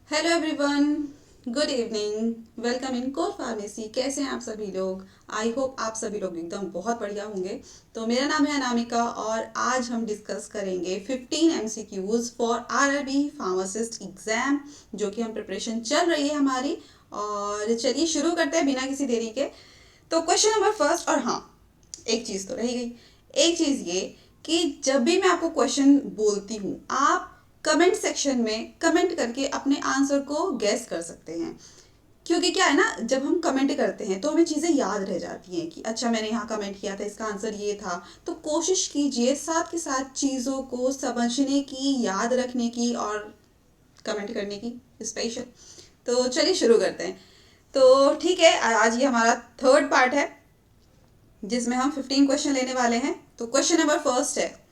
Hello everyone, good evening, welcome in core pharmacy. कैसे हैं आप सभी लोग? आई होप आप सभी लोग एकदम बहुत बढ़िया होंगे। तो मेरा नाम है अनामिका और आज हम डिस्कस करेंगे 15 MCQs for RRB pharmacist exam, जो कि हम प्रिपरेशन चल रही है हमारी। और चलिए शुरू करते हैं बिना किसी देरी के। तो क्वेश्चन नंबर फर्स्ट, और हाँ, एक चीज़ तो रह गई। एक चीज़ ये कि जब भी मैं आपको क्वेश्चन बोलती हूँ, आप कमेंट सेक्शन में कमेंट करके अपने आंसर को गैस कर सकते हैं। क्योंकि क्या है ना, जब हम कमेंट करते हैं तो हमें चीज़ें याद रह जाती हैं कि अच्छा मैंने यहाँ कमेंट किया था, इसका आंसर ये था। तो कोशिश कीजिए साथ के साथ चीज़ों को समझने की, याद रखने की और कमेंट करने की स्पेशल। तो चलिए शुरू करते हैं। तो ठीक है, आज ये हमारा थर्ड पार्ट है जिसमें हम 15 क्वेश्चन लेने वाले हैं। तो क्वेश्चन नंबर फर्स्ट है।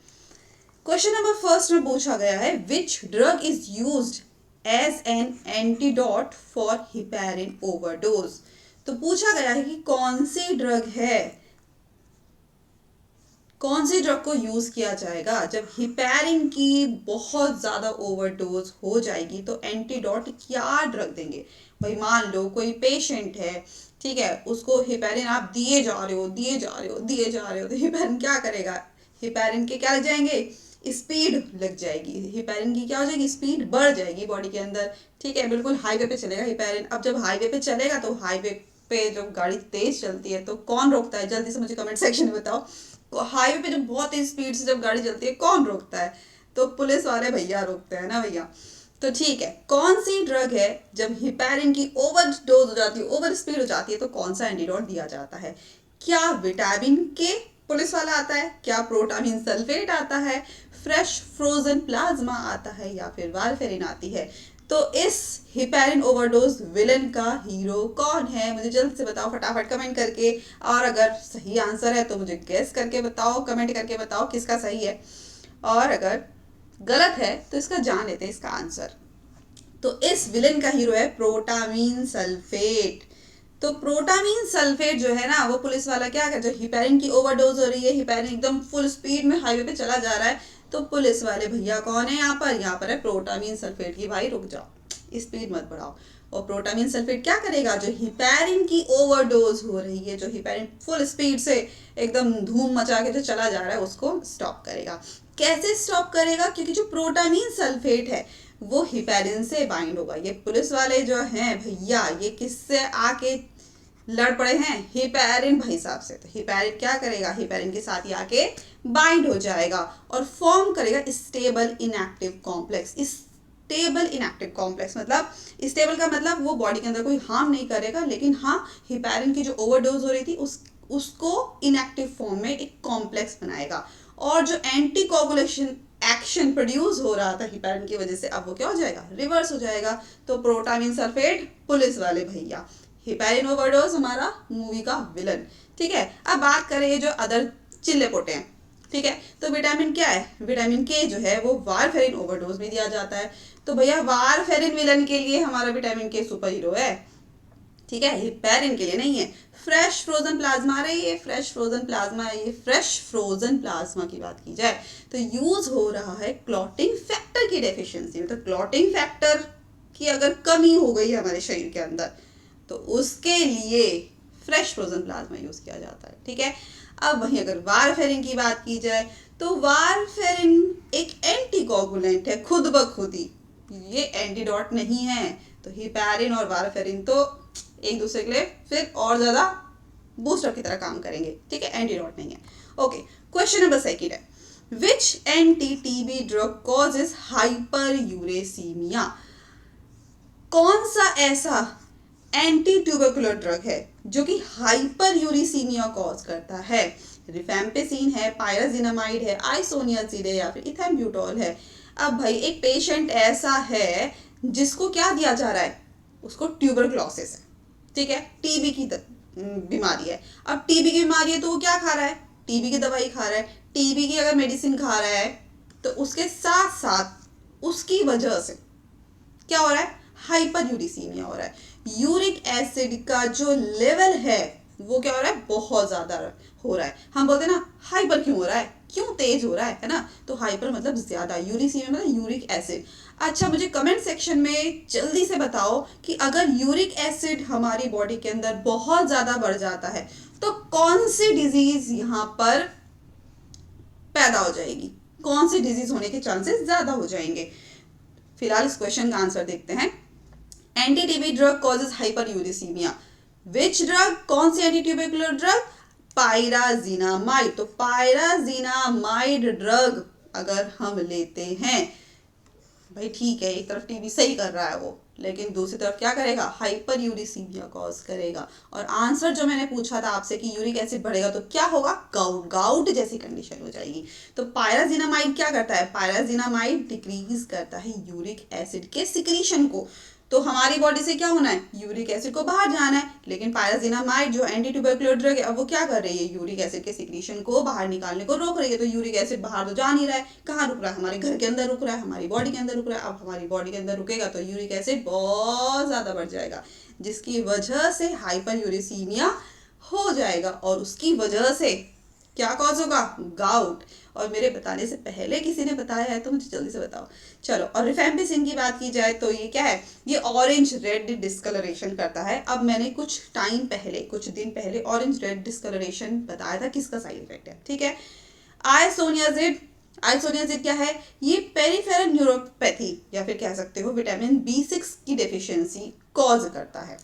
क्वेश्चन नंबर फर्स्ट में पूछा गया है, which drug is used as an antidote for heparin overdose. तो पूछा गया है कि कौन सी ड्रग को यूज किया जाएगा जब हिपेरिन की बहुत ज्यादा ओवरडोज हो जाएगी, तो एंटीडोट क्या ड्रग देंगे। भाई मान लो कोई पेशेंट है, ठीक है, उसको हिपेरिन आप दिए जा रहे हो, दिए जा रहे हो, दिए जा रहे हो, तो हिपेरिन क्या करेगा? हिपेरिन के क्या लग जाएंगे? स्पीड लग जाएगी। हिपेरिन की क्या हो जाएगी? स्पीड बढ़ जाएगी बॉडी के अंदर। ठीक है, बिल्कुल हाईवे पे चलेगा हिपेरिन। अब जब हाईवे पे चलेगा तो हाईवे पे जब गाड़ी तेज चलती है तो कौन रोकता है? जल्दी से मुझे कमेंट सेक्शन में बताओ। तो हाईवे पे जब बहुत तेज स्पीड से जब गाड़ी चलती है कौन रोकता है? तो पुलिस वाले भैया रोकते हैं ना भैया। तो ठीक है, कौन सी ड्रग है जब हिपेरिन की ओवर डोज हो जाती है, ओवर स्पीड हो जाती है, तो कौन सा एंटीडोट दिया जाता है? क्या विटामिन के पुलिस वाला आता है? क्या प्रोटामिन सल्फेट आता है? फ्रेश फ्रोजन प्लाज्मा आता है? या फिर वारफेरिन आती है? तो इस हिपेरिन ओवरडोज विलन का हीरो कौन है? मुझे जल्द से बताओ फटाफट कमेंट करके। और अगर सही आंसर है तो मुझे गेस करके बताओ, कमेंट करके बताओ किसका सही है। और अगर गलत है तो इसका जान लेते हैं इसका आंसर। तो इस विलेन का हीरो है प्रोटामीन सल्फेट। तो प्रोटामीन सल्फेट जो है ना, वो पुलिस वाला क्या कर, जो हिपेरिन की ओवरडोज हो रही है, हिपेरिन एकदम फुल स्पीड में हाईवे पे चला जा रहा है, तो पुलिस वाले भैया कौन है यहाँ पर? यहाँ पर है प्रोटामीन सल्फेट की भाई रुक जाओ, स्पीड मत बढ़ाओ। और प्रोटामीन सल्फेट क्या करेगा? जो हिपेरिन की ओवरडोज हो रही है, जो हिपेरिन फुल स्पीड से एकदम धूम मचा के जो चला जा रहा है, उसको स्टॉप करेगा। कैसे स्टॉप करेगा? क्योंकि जो प्रोटामीन सल्फेट है वो हिपेरिन से बाइंड होगा। ये पुलिस वाले जो हैं भैया, ये किससे आके लड़ पड़े हैं? हिपेरिन भाई साहब से। तो हिपेरिन क्या करेगा? हिपेरिन के साथ ही आके बाइंड हो जाएगा और फॉर्म करेगा stable inactive complex. Stable inactive complex मतलब, स्टेबल का मतलब वो बॉडी के अंदर कोई हार्म नहीं करेगा, लेकिन हाँ, हिपेरिन की जो ओवरडोज हो रही थी उसको इनएक्टिव फॉर्म में एक कॉम्प्लेक्स बनाएगा। और जो एंटी कोगुलेशन एक्शन प्रोड्यूस हो रहा था हिपेरिन की वजह से, अब वो क्या हो जाएगा? रिवर्स हो जाएगा। तो प्रोटामिन सल्फेट पुलिस वाले भैया, हिपेरिन ओवरडोज हमारा मूवी का विलन। ठीक है, अब बात करें ये जो अदर चिल्ले पोटे हैं, ठीक है, तो विटामिन क्या है? विटामिन के जो है वो वारफेरिन ओवरडोज में दिया जाता है। तो भैया वारफेरिन विलन के लिए हमारा विटामिन के सुपर हीरो है, ठीक है, हिपेरिन के लिए नहीं है। फ्रेश फ्रोजन प्लाज्मा आ रही है, फ्रेश फ्रोजन प्लाज्मा है, ये फ्रेश फ्रोजन प्लाज्मा की बात की जाए तो यूज हो रहा है क्लॉटिंग फैक्टर की डेफिशिएंसी। मतलब क्लॉटिंग फैक्टर की अगर कमी हो गई है हमारे शरीर के अंदर, तो उसके लिए फ्रेश फ्रोजन प्लाज्मा यूज किया जाता है। ठीक है, अब वहीं अगर वारफेरिन की बात की जाए तो वारफेरिन एक एंटीकोगुलेंट है खुद ब खुद ही, ये एंटीडॉट नहीं है। तो हिपेरिन और वारफेरिन तो एक दूसरे के लिए फिर और ज्यादा बूस्टर की तरह काम करेंगे। ठीक है, एंटीडॉट नहीं है। ओके, क्वेश्चन नंबर सेकंड है, which anti TB drug causes hyperuricaemia. कौन सा ऐसा एंटी ट्यूबरकुलर ड्रग है जो कि हाइपर यूरिसीमिया कॉज करता है? रिफेम्पिसिन है, पायराजिनामाइड है, आइसोनियासिड है, या फिर इथेम्ब्यूटॉल है। अब भाई एक पेशेंट ऐसा है जिसको क्या दिया जा रहा है? उसको ट्यूबरक्लोसिस है, ठीक है, टीबी की बीमारी है। अब टीबी की बीमारी है तो वो क्या खा रहा है? टीबी की दवाई खा रहा है। टीबी की अगर मेडिसिन खा रहा है तो उसके साथ साथ उसकी वजह से क्या हो रहा है? हाइपर यूरिसीमिया हो रहा है। यूरिक एसिड का जो लेवल है वो क्या हो रहा है? बहुत ज्यादा हो रहा है। हम बोलते हैं ना हाइपर क्यों हो रहा है? क्यों तेज हो रहा है ना? तो हाइपर मतलब ज्यादा, यूरिसीमिया मतलब यूरिक एसिड। अच्छा, मुझे कमेंट सेक्शन में जल्दी से बताओ कि अगर यूरिक एसिड हमारी बॉडी के अंदर बहुत ज्यादा बढ़ जाता है तो कौन सी डिजीज यहाँ पर पैदा हो जाएगी, कौन सी डिजीज होने के चांसेस ज्यादा हो जाएंगे? फिलहाल इस क्वेश्चन का आंसर देखते हैं। Anti TB drug causes hyper uricaemia. Which drug, कौन सी एंटी ट्यूबरकुलर ड्रग? पायराजिनामाइड। तो पायराजिनामाइड ड्रग अगर हम लेते हैं, भाई ठीक है, एक तरफ टीबी सही कर रहा है वो, लेकिन दूसरी तरफ क्या करेगा? हाइपर यूरिसीमिया कॉज करेगा। और आंसर जो मैंने पूछा था आपसे कि यूरिक एसिड बढ़ेगा तो क्या होगा? गाउट, गाउट जैसी कंडीशन हो जाएगी। तो पायराजिनामाइड क्या करता है? पायराजिनामाइड डिक्रीज करता है यूरिक एसिड के सिक्रीशन को। तो हमारी बॉडी से क्या होना है? यूरिक एसिड को बाहर जाना है, लेकिन पायराजिनामाइड जो एंटी ट्यूबरकुलर ड्रग है, अब वो क्या कर रही है? यूरिक एसिड के सिक्रीशन को बाहर निकालने को रोक रही है। तो यूरिक एसिड बाहर तो जा नहीं रहा है, कहाँ रुक रहा है? हमारे घर के अंदर रुक रहा है, हमारी बॉडी के अंदर रुक रहा है। अब हमारी बॉडी के अंदर रुकेगा तो यूरिक एसिड बहुत ज्यादा बढ़ जाएगा, जिसकी वजह से हाइपर यूरिसीमिया हो जाएगा, और उसकी वजह से क्या कॉज होगा? गाउट। और मेरे बताने से पहले किसी ने बताया है तो मुझे जल्दी से बताओ। चलो, और रिफेम्पिसिन की बात की जाए तो ये क्या है? ये ऑरेंज रेड डिस्कलरेशन करता है। अब मैंने कुछ टाइम पहले, कुछ दिन पहले ऑरेंज रेड डिस्कलरेशन बताया था किसका साइड इफेक्ट है, ठीक है? आइसोनियाजिड। आइसोनियाजिड क्या है? ये पेरिफेरल न्यूरोपैथी या फिर कह सकते हो विटामिन B6 की डेफिशिएंसी कॉज करता है,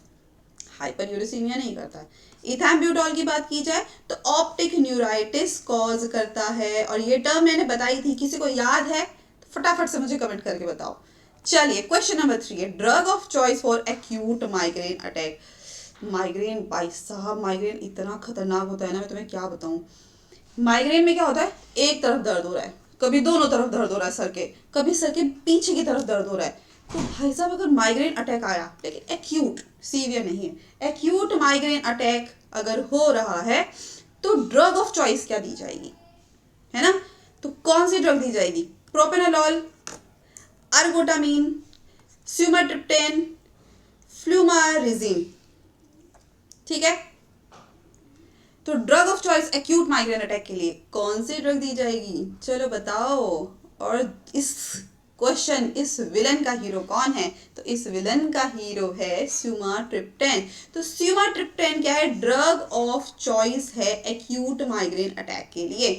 हाइपर यूरिसीमिया नहीं करता है। इथैम्ब्यूटॉल की बात की जाए तो ऑप्टिक न्यूराइटिस कॉज करता है, और ये टर्म मैंने बताई थी, किसी को याद है? तो फटाफट से मुझे कमेंट करके बताओ। चलिए, क्वेश्चन नंबर 3 है, drug of choice for acute migraine attack. Migraine, भाई साहब माइग्रेन इतना खतरनाक होता है ना, मैं तुम्हें क्या बताऊं। माइग्रेन में क्या होता है? एक तरफ दर्द हो रहा है, कभी दोनों तरफ दर्द हो रहा है सर के, कभी सर के पीछे की तरफ दर्द हो रहा है। तो भाई साहब अगर माइग्रेन अटैक आया, लेकिन एक्यूट, सीवियर नहीं है, एक्यूट माइग्रेन अटैक अगर हो रहा है तो ड्रग ऑफ चॉइस क्या दी जाएगी, है ना? तो कौन सी ड्रग दी जाएगी? प्रोपेनोलॉल, अर्गोटामीन, स्यूमाट्रिप्टेन, फ्लूमारिजिन, ठीक है? तो drug of choice acute migraine attack के लिए कौन सी ड्रग दी जाएगी? चलो बताओ। और इस क्वेश्चन, इस विलन का हीरो कौन है? तो इस विलन का हीरो है स्यूमाट्रिप्टेन। तो स्यूमाट्रिप्टेन क्या है? ड्रग ऑफ चॉइस है एक्यूट माइग्रेन अटैक के लिए,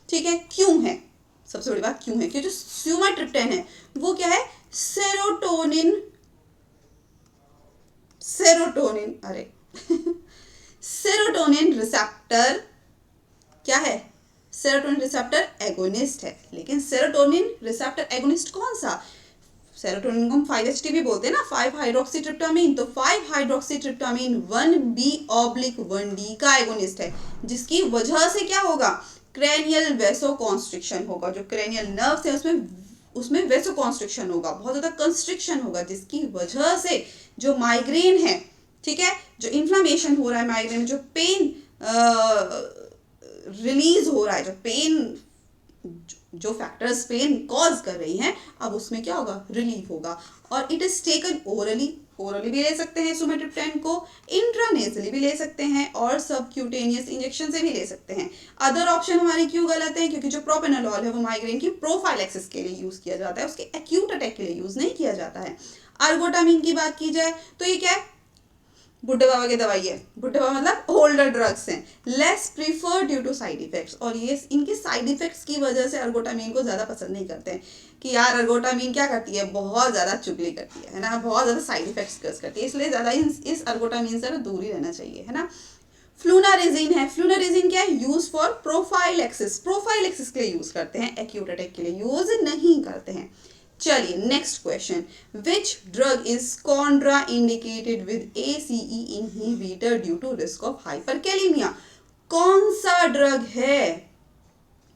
ठीक है? क्यों है? सबसे बड़ी बात क्यों है? क्योंकि जो स्यूमाट्रिप्टेन है वो क्या है? सेरोटोनिन, अरे सेरोटोनिन रिसेप्टर क्या है? सेरोटोनिन रिसेप्टर एगोनिस्ट है। लेकिन सेरोटोनिन रिसेप्टर एगोनिस्ट कौन सा? सेरोटोनिन को हम 5-HT भी बोलते हैं ना, 5-हाइड्रोक्सीट्रिप्टामाइन। तो 5-हाइड्रोक्सीट्रिप्टामाइन 1B/1D का एगोनिस्ट है, जिसकी वजह से क्या होगा? क्रेनियल वेसोकॉन्स्ट्रिक्शन होगा। जो क्रेनियल नर्व्स है उसमें वेसोकॉन्स्ट्रिक्शन होगा, बहुत ज्यादा कंस्ट्रिक्शन होगा, जिसकी वजह से जो माइग्रेन है, ठीक है, जो इन्फ्लामेशन हो रहा है माइग्रेन में, जो पेन रिलीज हो रहा है, जो पेन, जो फैक्टर्स पेन कॉज कर रही हैं, अब उसमें क्या होगा? रिलीफ होगा। और it is taken orally, orally भी ले सकते हैं सुमेट्रिप्टेन को, इंट्रानेजली भी ले सकते हैं, और सबक्यूटेनियस इंजेक्शन से भी ले सकते हैं। अदर ऑप्शन हमारे क्यों गलत है? क्योंकि जो प्रोपेनोलॉल है वो माइग्रेन की प्रोफाइलैक्सिस के लिए यूज किया जाता है, उसके एक्यूट अटैक के लिए यूज नहीं किया जाता है। अर्गोटामिन की बात की जाए तो ये क्या है? बुढ़े बाबा की दवाई है। बुढ़े बाबा मतलब ओल्डर ड्रग्स हैं, less prefer due to side effects, और ये इनके साइड इफेक्ट्स की वजह से अर्गोटामिन को ज़्यादा पसंद नहीं करते हैं कि यार अर्गोटामिन क्या करती है? बहुत ज़्यादा चुगली करती है ना, बहुत ज़्यादा साइड इफेक्ट्स करती है, इसलिए ज़्यादा इस अर्गोटामिन से दूर ही रहना चाहिए, है ना? फ्लूनारिजिन है। फ्लूनारिजिन क्या है? यूज फॉर प्रोफाइलैक्सिस, प्रोफाइलैक्सिस के लिए यूज करते हैं, एक्यूट अटैक के लिए यूज नहीं करते हैं। चलिए next question, which drug is contraindicated with ACE inhibitor due to risk of hyperkalaemia? कौन सा ड्रग है,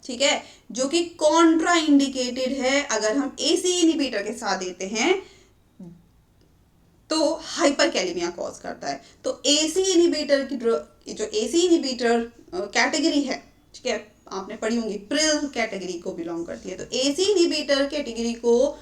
ठीक है, जो कि कॉन्ट्रा इंडिकेटेड है? अगर हम ACE इनहिबिटर के साथ देते हैं तो हाइपरकैलेमिया कॉज करता है। तो ACE इनहिबिटर की ड्रग, जो ACE इनहिबिटर कैटेगरी है, ठीक है, आपने पढ़ी होंगी, प्रिल कैटेगरी को बिलोंग करती है। तो ACE इनहिबिटर कैटेगरी को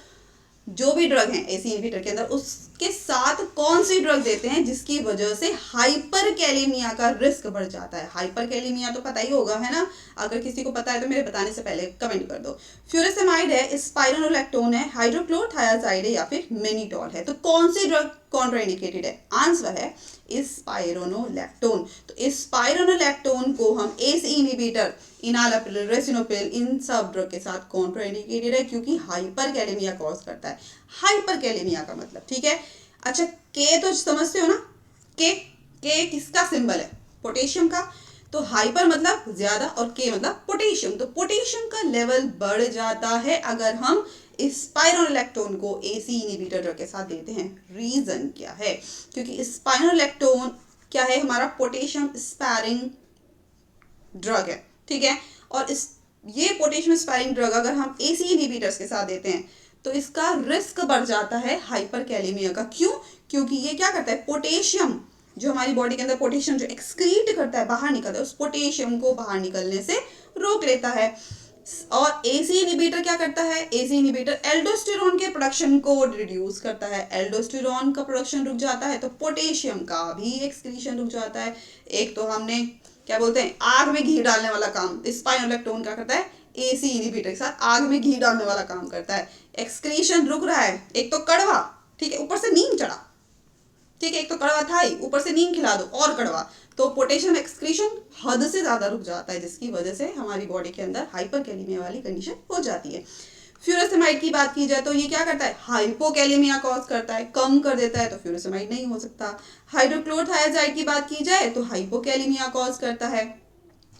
जो भी ड्रग है ACE इनहिबिटर के अंदर, उसके साथ कौन सी ड्रग देते हैं जिसकी वजह से हाइपरकैलेमिया का रिस्क बढ़ जाता है? हाइपरकैलेमिया तो पता ही होगा, है ना? अगर किसी को पता है तो मेरे बताने से पहले कमेंट कर दो। फ्यूरासेमाइड है, स्पाइरोनोलैक्टोन है, हाइड्रोक्लोरथायाजाइड है या फिर मेनिटॉल है। तो कौन सी ड्रग कॉन्ट्राइंडिकेटेड है? आंसर है स्पाइरोनोलैक्टोन। तो स्पाइरोनोलैक्टोन को हम एसी इनहिबिटर, इनालाप्रिल, रेसिनोप्रिल, इन सब ड्रग के साथ कॉन्ट्राइंडिकेटेड है क्योंकि हाइपरकैलेमिया कॉज करता है। हाइपरकैलेमिया का मतलब, ठीक है। अच्छा, के तो समझते हो ना? के किसका सिंबल है? पोटेशियम का। तो हाइपर मतलब ज्यादा और के मतलब पोटेशियम। तो पोटेशियम का लेवल बढ़ जाता है अगर हम स्पाइरोनोलैक्टोन को एसी इनहिबिटर ड्रग के साथ देते हैं। रीजन क्या है? क्योंकि स्पाइरोनोलैक्टोन क्या है? हमारा पोटेशियम स्पैरिंग ड्रग है, ठीक है। और ये पोटेशियम स्पैरिंग ड्रग अगर हम एसी इनहिबिटर्स के साथ देते हैं तो इसका रिस्क बढ़ जाता है हाइपरकैलेमिया का। क्यों? क्योंकि ये क्या करता है? पोटेशियम, जो हमारी बॉडी के अंदर पोटेशियम जो एक्सक्रीट करता है, बाहर निकलता है, उस पोटेशियम को बाहर निकलने से रोक लेता है। और एसी इनहिबिटर क्या करता है? एसी इनहिबिटर एल्डोस्टेरोन के प्रोडक्शन को रिड्यूस करता है। एल्डोस्टेरोन का प्रोडक्शन रुक जाता है तो पोटेशियम का भी एक्सक्रीशन रुक जाता है। एक तो हमने क्या बोलते हैं, आग में घी डालने वाला काम स्पाइरोनोलैक्टोन क्या करता है? एसी इनहिबिटर के साथ आग में घी डालने वाला काम करता है। एक्सक्रीशन रुक रहा है, एक तो कड़वा, ठीक है, ऊपर से नीम चढ़ा, ठीक है, एक तो कड़वा था ही, ऊपर से नीम खिला दो और कड़वा, तो पोटेशियम एक्सक्रीशन हद से ज्यादा रुक जाता है जिसकी वजह से हमारी बॉडी के अंदर हाइपरकैलेमिया वाली कंडीशन हो जाती है। फ्यूरासेमाइड की बात की जाए तो ये क्या करता है? हाइपोकैलेमिया कॉज करता है, कम कर देता है, तो फ्यूरासेमाइड नहीं हो सकता। हाइड्रोक्लोरथायाजाइड की बात की जाए तो हाइपोकैलेमिया कॉज करता है।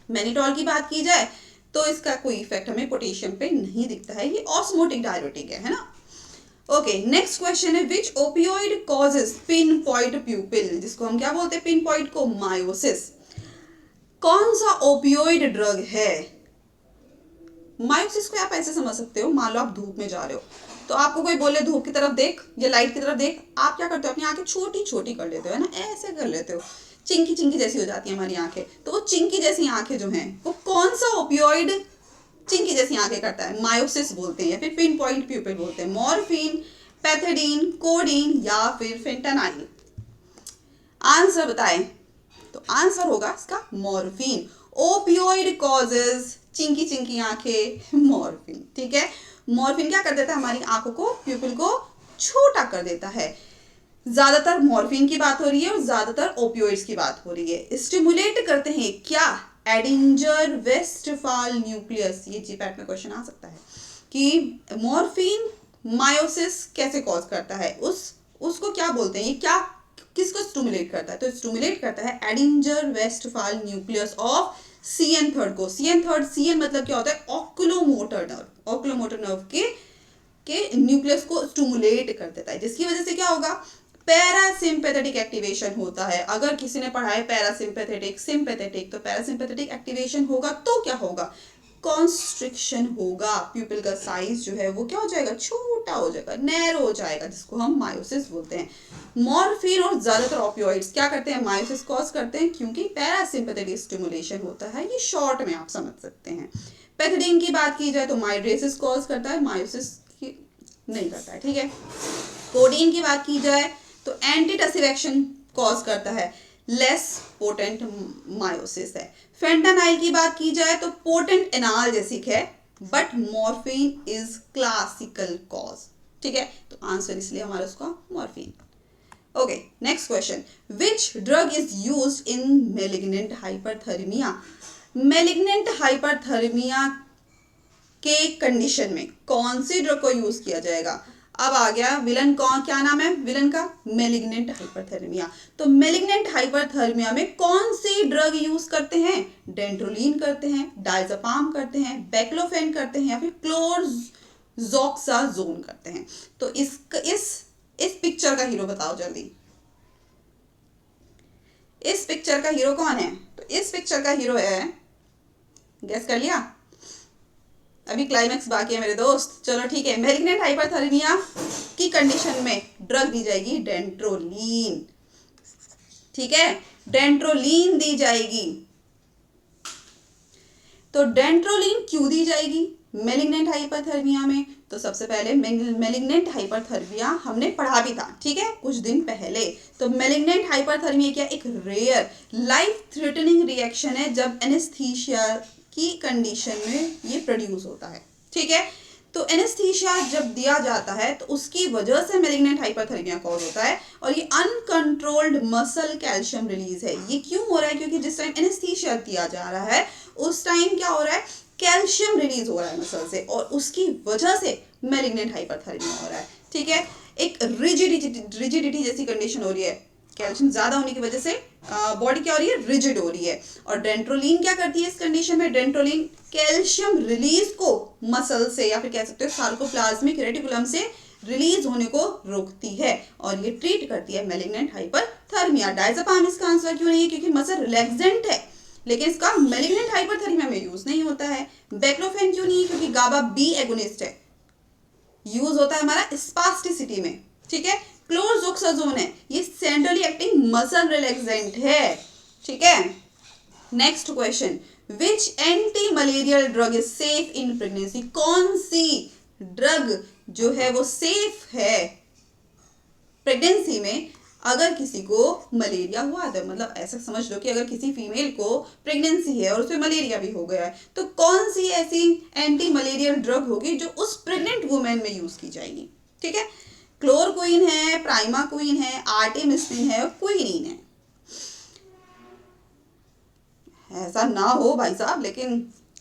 मैनिटॉल की बात की जाए तो इसका कोई इफेक्ट हमें पोटेशियम पे नहीं दिखता है, ये ऑस्मोटिक डायरेटिक है ना? ओके, नेक्स्ट क्वेश्चन है which opioid causes pinpoint pupil, जिसको हम क्या बोलते हैं? पिन पॉइंट को मायोसिस। कौन सा ओपियोइड ड्रग है? मायोसिस को आप ऐसे समझ सकते हो, मान लो आप धूप में जा रहे हो तो आपको कोई बोले धूप की तरफ देख या लाइट की तरफ देख, आप क्या करते हो? अपनी आंखें छोटी छोटी कर लेते हो, है ना? ऐसे कर लेते हो, चिंकी चिंकी जैसी हो जाती है हमारी आंखें। तो वो चिंकी जैसी आंखें जो हैं वो कौन सा ओपियोइड चिंकी जैसी आंखें करता है? मायोसिस बोलते हैं या फिर पिन पॉइंट प्यूपिल बोलते हैं। मॉर्फिन, पैथेडीन, कोडीन या फिर फेंटानाइल? आंसर बताएं। तो आंसर होगा इसका morphine. Opioid causes Chinki Chinki आंखें, मॉर्फिन, ठीक है। मॉर्फिन क्या कर देता है? हमारी आंखों को, प्यूपिल को छोटा कर देता है। ज्यादातर मॉर्फिन की बात हो रही है और ज्यादातर ओपियोइड्स की बात हो रही है। स्टिमुलेट करते हैं क्या? एडिंजर वेस्टफाल न्यूक्लियस। ये जीपैट में क्वेश्चन आ सकता है कि मॉर्फिन मायोसिस कैसे कॉज करता है, उसको क्या बोलते हैं? ये क्या किसको स्टिमुलेट करता है? तो स्टिमुलेट करता है Edinger Westphal nucleus of CN third को। सीएन थर्ड, सीएन मतलब क्या होता है? Oculomotor nerve. ऑक्यूलोमोटर नर्व के न्यूक्लियस को स्टिमुलेट कर देता है, जिसकी वजह से क्या होगा? पैरासिम्पैथेटिक एक्टिवेशन होता है। अगर किसी ने पढ़ा है पैरासिम्पैथेटिक, सिंपैथेटिक, तो पैरासिम्पैथेटिक एक्टिवेशन होगा तो क्या होगा? कॉन्स्ट्रिक्शन होगा। प्यूपिल का साइज जो है वो क्या हो जाएगा? छोटा हो जाएगा, नैरो हो जाएगा, जिसको हम मायोसिस बोलते हैं। मॉर्फिन और ज्यादातर ऑपियोइड्स क्या करते हैं? मायोसिस कॉज करते हैं क्योंकि पैरासिम्पैथेटिक स्टिमुलेशन होता है। ये शॉर्ट में आप समझ सकते हैं। पैथेडीन की बात की जाए तो माइड्रेसिस कॉज करता है, मायोसिस नहीं करता है, ठीक है। कोडीन की बात की जाए तो एंटीटसिव एक्शन कॉज करता है, लेस पोटेंट मायोसिस है। फेंटानाइल की बात की जाए तो पोटेंट एनाल्जेसिक है, but morphine is classical cause, ठीक है। तो आंसर इसलिए हमारा उसका morphine. Okay, next question, which drug is used in malignant hyperthermia? Malignant hyperthermia के कंडीशन में कौन सी ड्रग को यूज किया जाएगा? अब आ गया विलन। कौन, क्या नाम है विलन का? Malignant hyperthermia. तो मेलिग्नेंट हाइपरथर्मिया में कौन सी ड्रग यूज करते हैं? डेंड्रोलिन करते हैं, डायज़ेपाम करते हैं, बैक्लोफेन करते हैं या फिर क्लोरजोक्साजोन करते हैं। तो इस पिक्चर का हीरो बताओ जल्दी। इस पिक्चर का हीरो कौन है? तो इस पिक्चर का हीरो है, गेस कर लिया? अभी क्लाइमैक्स बाकी है मेरे दोस्त। चलो ठीक है, मेलिग्नेंट हाइपरथर्मिया की कंडीशन में ड्रग दी जाएगी डेंड्रोलिन, ठीक है, डेंड्रोलिन दी जाएगी। तो डेंड्रोलिन क्यों दी जाएगी? मेलिग्नेंट हाइपरथर्मिया में, तो सबसे पहले मेलिग्नेंट हाइपरथर्मिया हमने पढ़ा भी था, ठीक है, कुछ दिन पहले। तो मेलिग्नेंट हाइपरथर्मिया क्या, एक रेयर लाइफ थ्रेटनिंग रिएक्शन है जब एनेस्थीसिया की कंडीशन में ये प्रोड्यूस होता है, ठीक है। तो एनेस्थीसिया जब दिया जाता है तो उसकी वजह से मेलिग्नेंट हाइपरथर्मिया कॉज होता है, और ये अनकंट्रोल्ड मसल कैल्शियम रिलीज है। ये क्यों हो रहा है, क्योंकि जिस टाइम एनेस्थीसिया दिया जा रहा है उस टाइम क्या हो रहा है, कैल्शियम रिलीज हो रहा है मसल से, और उसकी वजह से मेलिग्नेंट हाइपरथर्मिया हो रहा है, ठीक है। एक रिजिडिटी जैसी कंडीशन हो रही है, कैल्शियम ज्यादा होने की वजह से बॉडी क्या हो रही है, रिजिड हो रही है। और डेंट्रोलिन क्या करती है इस कंडीशन में, डेंट्रोलिन कैल्शियम रिलीज को मसल से या फिर कह सकते हो सार्कोप्लाज्मिक रेटिकुलम से रिलीज होने को रोकती है, और ये ट्रीट करती है मेलिग्नेंट हाइपरथर्मिया। डायज़ेपाम इसका आंसर क्यों नहीं है, क्योंकि मसल रिलैक्सेंट है, लेकिन इसका मेलिग्नेंट हाइपरथर्मिया में यूज नहीं होता है। बेक्लोफेन क्यों नहीं है, क्योंकि गाबा बी एगोनिस्ट है, यूज होता है हमारा स्पास्टिसिटी में, ठीक है। क्लोरजोक्साजोन है, ये सेंट्रली एक्टिंग मसल रिलैक्सेंट है, ठीक है। Next question, which anti malarial drug is safe in pregnancy, कौन सी ड्रग जो है वो सेफ है प्रेगनेंसी में अगर किसी को मलेरिया हुआ है। मतलब ऐसा समझ लो कि अगर किसी फीमेल को प्रेगनेंसी है और उसमें मलेरिया भी हो गया है, तो कौन सी ऐसी एंटी मलेरियल ड्रग होगी जो उस प्रेग्नेंट वुमेन में यूज की जाएगी, ठीक है। क्लोरोक्विन है, प्राइमाक्विन है, आर्टेमिस्टिन है, क्विनीन है। ऐसा ना हो भाई साहब, लेकिन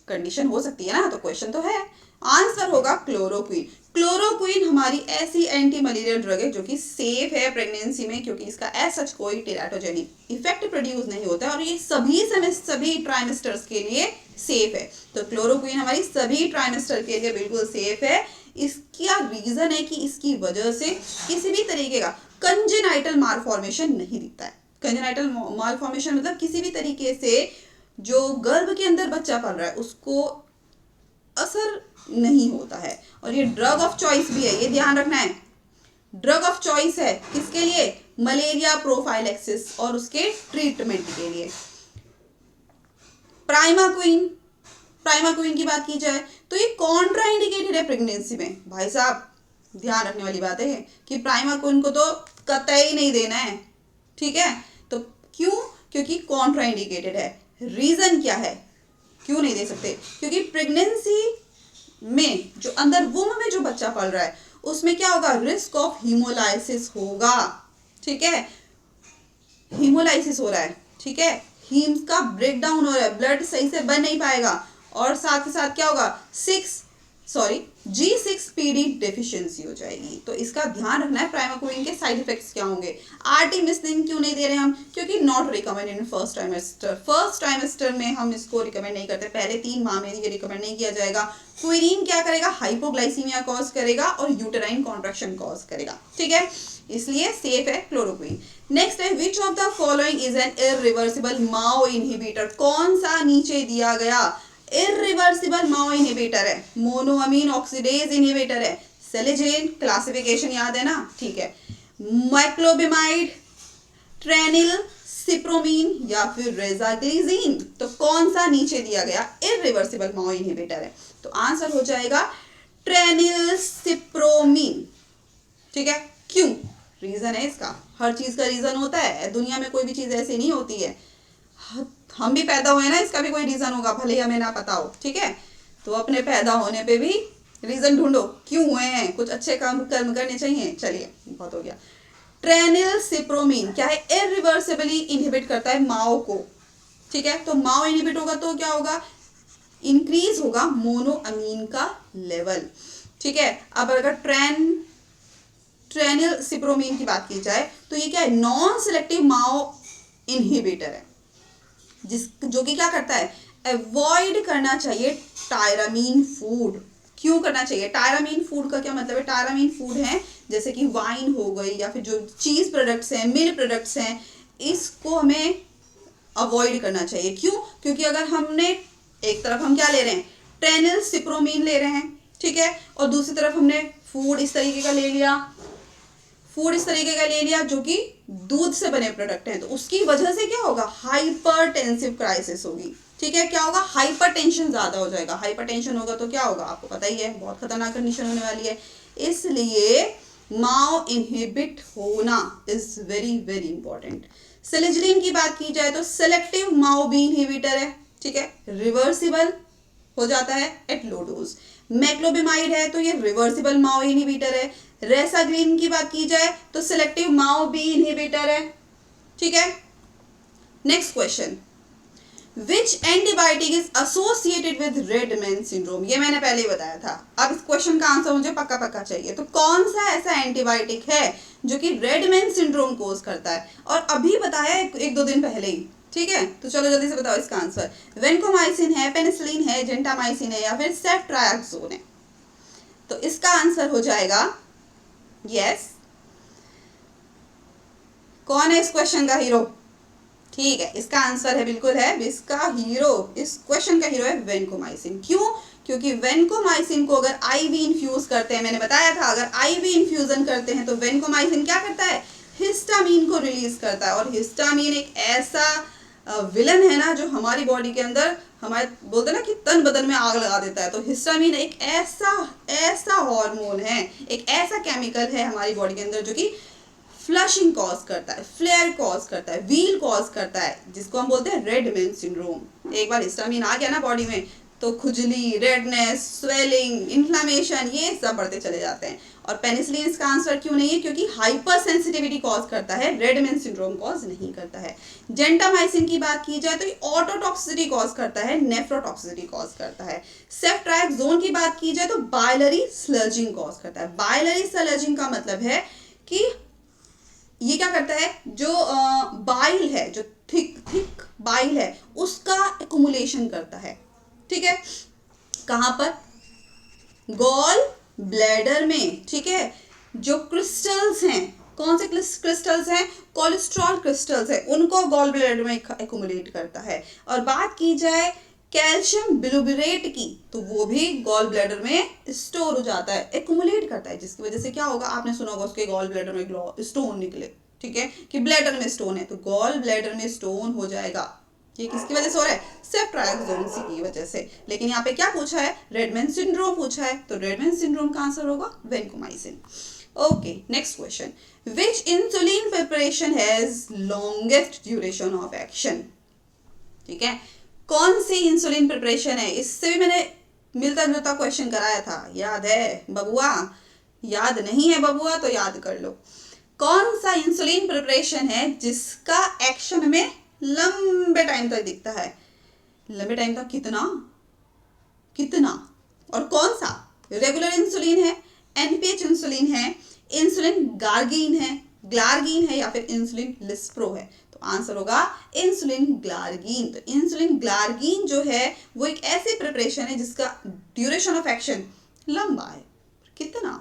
कंडीशन हो सकती है ना, तो क्वेश्चन तो है। आंसर होगा क्लोरोक्विन। क्लोरोक्विन हमारी ऐसी एंटी मलेरियल ड्रग है जो कि सेफ है प्रेगनेंसी में, क्योंकि इसका एज सच कोई टेराटोजेनिक इफेक्ट प्रोड्यूस नहीं होता है, और ये सभी ट्राइमेस्टर्स के लिए सेफ है। तो क्लोरोक्विन हमारी सभी ट्राइमेस्टर के लिए बिल्कुल सेफ है। इसका रीजन है कि इसकी वजह से किसी भी तरीके का कंजेनाइटल मालफॉर्मेशन नहीं दिखता है। कंजेनाइटल मालफॉर्मेशन मतलब किसी भी तरीके से जो गर्भ के अंदर बच्चा पल रहा है उसको असर नहीं होता है, और ये ड्रग ऑफ चॉइस भी है, ये ध्यान रखना है। ड्रग ऑफ चॉइस है किसके लिए, मलेरिया प्रोफाइलैक्सिस और उसके ट्रीटमेंट के लिए। प्राइमाक्विन, प्राइमाक्विन की बात की जाए तो ये कॉन्ट्राइंडिकेटेड है प्रेगनेंसी में। भाई साहब ध्यान रखने वाली बात है कि प्राइमाक्विन को तो कतई नहीं देना है, ठीक है। तो क्यों, क्योंकि कॉन्ट्राइंडिकेटेड है। रीजन क्या है क्यों नहीं दे सकते, क्योंकि प्रेगनेंसी में जो अंदर वुम में जो बच्चा पल रहा है उसमें क्या होगा, रिस्क ऑफ हीमोलाइसिस होगा, ठीक है। हीमोलाइसिस हो रहा है, ठीक है, हीम्स का ब्रेकडाउन हो रहा है, ब्लड सही से बन नहीं पाएगा, और साथ ही साथ क्या होगा, G6PD डेफिशिएंसी हो जाएगी। तो इसका ध्यान रखना है। प्राइमाक्विन के साइड इफेक्ट्स क्या होंगे। आर्टेमिस्टिन क्यों नहीं दे रहे हम, क्योंकि not recommend in first trimester में हम इसको रिकमेंड नहीं करते, पहले 3 माह में ये रिकमेंड नहीं किया जाएगा। क्विनीन क्या करेगा, हाइपोग्लाइसीमिया कॉज करेगा और यूटेराइन कॉन्ट्रैक्शन कॉज करेगा, ठीक है, इसलिए सेफ है क्लोरोक्विन। नेक्स्ट है, which of the following is an irreversible Mao inhibitor, कौन सा नीचे दिया गया इरिवर्सिबल माओ इनहिबिटर है, मोनोअमीन ऑक्सीडेज इनहिबिटर है, सेलेजेन, क्लासिफिकेशन याद है ना, ठीक है, मैक्लोबिमाइड, ट्रेनिल, सिप्रोमीन या फिर रेजाग्लिजीन। तो कौन सा नीचे दिया गया इरिवर्सिबल माओ इनहिबिटर है, तो आंसर हो जाएगा ट्रेनिल सिप्रोमीन, ठीक है। क्यों, रीजन है इसका, हर चीज का रीजन होता है, दुनिया में कोई भी चीज ऐसी नहीं होती है, हम भी पैदा हुए ना, इसका भी कोई रीजन होगा, भले ही हमें ना पता हो, ठीक है। तो अपने पैदा होने पे भी रीजन ढूंढो, क्यों हुए हैं, कुछ अच्छे कर्म करने चाहिए। चलिए बहुत हो गया। ट्रेनिल सिप्रोमीन क्या है, इरिवर्सिबली इनहिबिट करता है माओ को, ठीक है। तो माओ इनहिबिट होगा तो क्या होगा, इंक्रीज होगा मोनोअमीन का लेवल, ठीक है। अब अगर ट्रेनिल सिप्रोमीन की बात की जाए तो ये क्या है, नॉन सिलेक्टिव माओ इनहिबिटर है, जो कि क्या करता है, अवॉइड करना चाहिए टायरामीन फूड। क्यों करना चाहिए, टायरामीन फूड का क्या मतलब है, टायरामीन फूड है जैसे कि वाइन हो गई या फिर जो चीज प्रोडक्ट्स हैं, मिल्क प्रोडक्ट्स हैं, इसको हमें अवॉइड करना चाहिए। क्यों, क्योंकि अगर हमने एक तरफ हम क्या ले रहे हैं, ट्रेनिल सिप्रोमीन ले रहे हैं, ठीक है, और दूसरी तरफ हमने फूड इस तरीके का ले लिया जो कि दूध से बने प्रोडक्ट हैं, तो उसकी वजह से क्या होगा, हाइपरटेंसिव क्राइसिस होगी, ठीक है, क्या होगा, हाइपरटेंशन ज्यादा हो जाएगा। हाइपरटेंशन होगा तो क्या होगा, आपको पता ही है, बहुत खतरनाक कंडीशन होने वाली है। इसलिए माओ इनहिबिट होना इज वेरी वेरी इंपॉर्टेंट। सिलिजरीन की बात की जाए तो सिलेक्टिव माओ बी इनहिबिटर है, ठीक है, रिवर्सिबल हो जाता है एट लो डोज। मैक्लोबिमाइड है तो ये रिवर्सिबल माओ इनहिबिटर है। रेसाग्रीन की बात की जाए तो सिलेक्टिव माओ बी इनहिबिटर है, ठीक है। Next question, which antibiotic is associated with red man syndrome, ये मैंने पहले ही बताया था। अब इस क्वेश्चन का आंसर मुझे पक्का पक्का चाहिए। तो कौन सा ऐसा एंटीबायोटिक है जो कि रेड मैन सिंड्रोम कोज करता है, और अभी बताया एक दो दिन पहले ही, ठीक है। तो चलो जल्दी से बताओ इसका आंसर। वेंकोमाइसिन है, पेनिसिलिन है, जेंटामाइसिन है, या फिर सेफ्ट्रायक्सोन है। तो इसका आंसर हो जाएगा यस। कौन है इस क्वेश्चन का हीरो? ठीक है, इसका आंसर है, बिल्कुल है, इसका हीरो, इस क्वेश्चन का हीरो है वेंकोमाइसिन। क्यों? क्योंकि वेंकोमाइसिन को अगर आईवी इन्फ्यूज करते हैं, मैंने बताया था अगर आईवी इन्फ्यूजन करते हैं तो वेंकोमाइसिन क्या करता है, हिस्टामीन को रिलीज करता है। और हिस्टामीन एक ऐसा विलन है ना जो हमारी बॉडी के अंदर, हमारे बोलते हैं ना कि तन बदन में आग लगा देता है। तो हिस्टामीन एक ऐसा ऐसा हार्मोन है, एक ऐसा केमिकल है हमारी बॉडी के अंदर जो कि फ्लशिंग कॉज करता है, फ्लेयर कॉज करता है, व्हील कॉज करता है, जिसको हम बोलते हैं रेड मैन सिंड्रोम। एक बार हिस्टामिन आ गया ना बॉडी में तो खुजली, रेडनेस, स्वेलिंग, इन्फ्लामेशन, ये सब बढ़ते चले जाते हैं। और पेनिसिलिन इसका आंसर क्यों नहीं है? क्योंकि हाइपर सेंसिटिविटी कॉज करता है, रेड मैन सिंड्रोम कॉज नहीं करता है। जेंटामाइसिन की बात की जाए तो ये ऑटोटॉक्सिसिटी कॉज करता है, नेफ्रोटॉक्सिसिटी कॉज करता है। सेफ्ट्रायक्सोन की बात की जाए तो बाइलरी स्लर्जिंग कॉज करता है। बाइलरी स्लर्जिंग का मतलब है कि ये क्या करता है, जो बाइल है, जो थिक बाइल है, उसका एक्युमुलेशन करता है, ठीक है। कहां पर? गॉल ब्लैडर में, ठीक है। जो क्रिस्टल्स हैं, कौन से क्रिस्टल्स हैं? कोलेस्ट्रॉल क्रिस्टल्स हैं, उनको गॉल ब्लैडर में एक्युमुलेट करता है। और बात की जाए कैल्शियम बिलुबिरेट की तो वो भी गॉल ब्लैडर में स्टोर हो जाता है, एक्युमुलेट करता है, जिसकी वजह से क्या होगा, आपने सुना होगा उसके गॉल ब्लैडर में स्टोन निकले, ठीक है, कि ब्लैडर में स्टोन है, तो गॉल ब्लैडर में स्टोन हो जाएगा। ये किसकी वजह से हो रहा है? सेफ्ट्रायक्सोन की वजह से। लेकिन यहाँ पे क्या पूछा है? रेडमैन सिंड्रोम पूछा है, तो रेडमैन सिंड्रोम का आंसर होगा vancomycin. Okay, next question, which insulin preparation has longest duration of action, ठीक है। कौन सी इंसुलिन प्रिपरेशन है? इससे भी मैंने मिलता जुलता क्वेश्चन कराया था, याद है बबुआ? याद नहीं है बबुआ तो याद कर लो। कौन सा इंसुलिन प्रिपरेशन है जिसका एक्शन हमें लंबे टाइम तक दिखता है? लंबे टाइम तक कितना कितना? और कौन सा? रेगुलर इंसुलिन है, एनपीएच इंसुलिन है, इंसुलिन ग्लार्गिन है, या फिर इंसुलिन लिस्प्रो है? तो आंसर होगा इंसुलिन ग्लार्गिन। तो इंसुलिन ग्लार्गिन जो है वो एक ऐसी प्रिपरेशन है जिसका ड्यूरेशन ऑफ एक्शन लंबा है। कितना